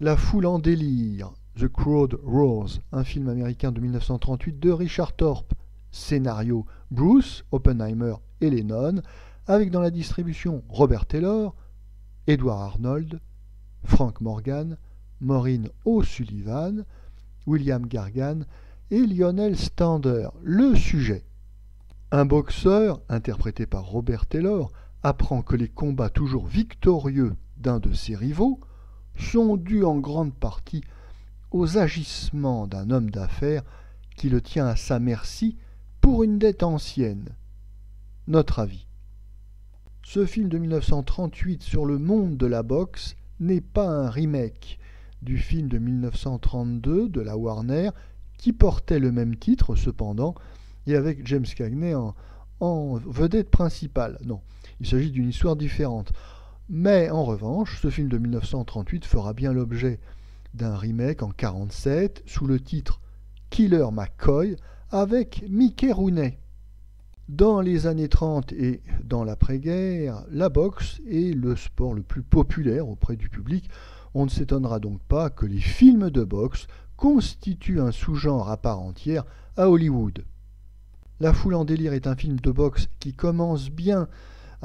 La foule en délire, The Crowd Roars, un film américain de 1938 de Richard Thorpe. Scénario Bruce, Oppenheimer et Lennon, avec dans la distribution Robert Taylor, Edward Arnold, Frank Morgan, Maureen O'Sullivan, William Gargan et Lionel Stander. Le sujet. Un boxeur, interprété par Robert Taylor, apprend que les combats toujours victorieux d'un de ses rivaux sont dus en grande partie aux agissements d'un homme d'affaires qui le tient à sa merci pour une dette ancienne. Notre avis. Ce film de 1938 sur le monde de la boxe n'est pas un remake du film de 1932 de la Warner qui portait le même titre cependant et avec James Cagney en vedette principale. Non, il s'agit d'une histoire différente. Mais en revanche, ce film de 1938 fera bien l'objet d'un remake en 1947 sous le titre Killer McCoy avec Mickey Rooney. Dans les années 30 et dans l'après-guerre, la boxe est le sport le plus populaire auprès du public. On ne s'étonnera donc pas que les films de boxe constituent un sous-genre à part entière à Hollywood. La foule en délire est un film de boxe qui commence bien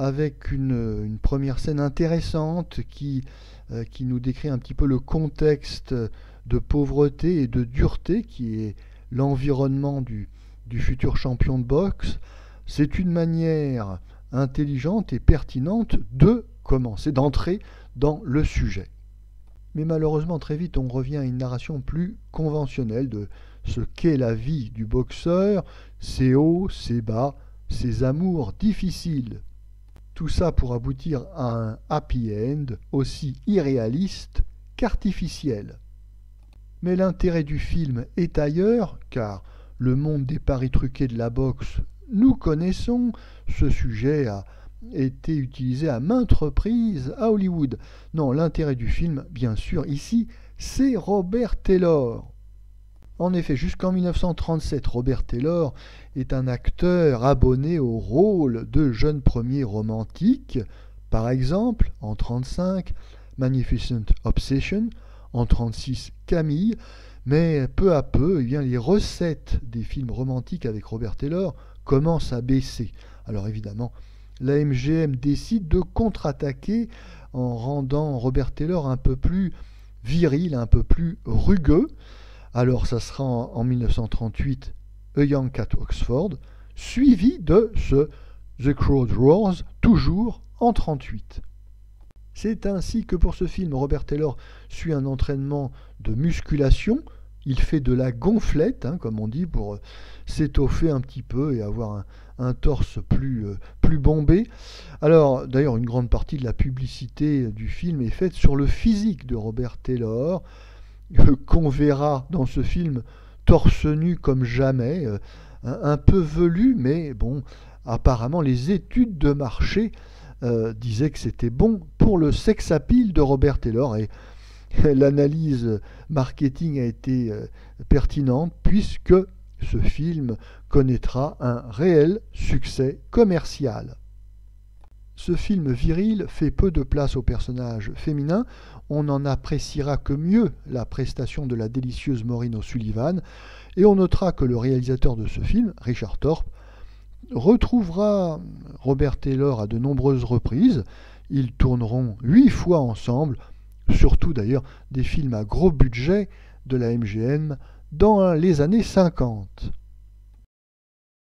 avec une première scène intéressante qui nous décrit un petit peu le contexte de pauvreté et de dureté qui est l'environnement du futur champion de boxe. C'est une manière intelligente et pertinente de commencer, d'entrer dans le sujet. Mais malheureusement, très vite, on revient à une narration plus conventionnelle de ce qu'est la vie du boxeur, ses hauts, ses bas, ses amours difficiles. Tout ça pour aboutir à un happy end aussi irréaliste qu'artificiel. Mais l'intérêt du film est ailleurs, car le monde des paris truqués de la boxe, nous connaissons, ce sujet a été utilisé à maintes reprises à Hollywood. Non, l'intérêt du film, bien sûr, ici, c'est Robert Taylor. En effet, jusqu'en 1937, Robert Taylor est un acteur abonné au rôle de jeune premier romantique. Par exemple, en 1935, Magnificent Obsession, en 1936, Camille. Mais peu à peu, les recettes des films romantiques avec Robert Taylor commencent à baisser. Alors évidemment, la MGM décide de contre-attaquer en rendant Robert Taylor un peu plus viril, un peu plus rugueux. Alors ça sera en 1938 A Young Cat Oxford, suivi de ce The Crowd Roars, toujours en 1938. C'est ainsi que pour ce film, Robert Taylor suit un entraînement de musculation. Il fait de la gonflette, comme on dit, pour s'étoffer un petit peu et avoir un torse plus bombé. Alors, d'ailleurs, une grande partie de la publicité du film est faite sur le physique de Robert Taylor, qu'on verra dans ce film torse nu comme jamais, un peu velu, mais bon, apparemment les études de marché disaient que c'était bon pour le sex appeal de Robert Taylor, et l'analyse marketing a été pertinente puisque ce film connaîtra un réel succès commercial. Ce film viril fait peu de place aux personnages féminins. On n'en appréciera que mieux la prestation de la délicieuse Maureen O'Sullivan, et on notera que le réalisateur de ce film, Richard Thorpe, retrouvera Robert Taylor à de nombreuses reprises. Ils tourneront 8 fois ensemble, surtout d'ailleurs des films à gros budget de la MGM dans les années 50.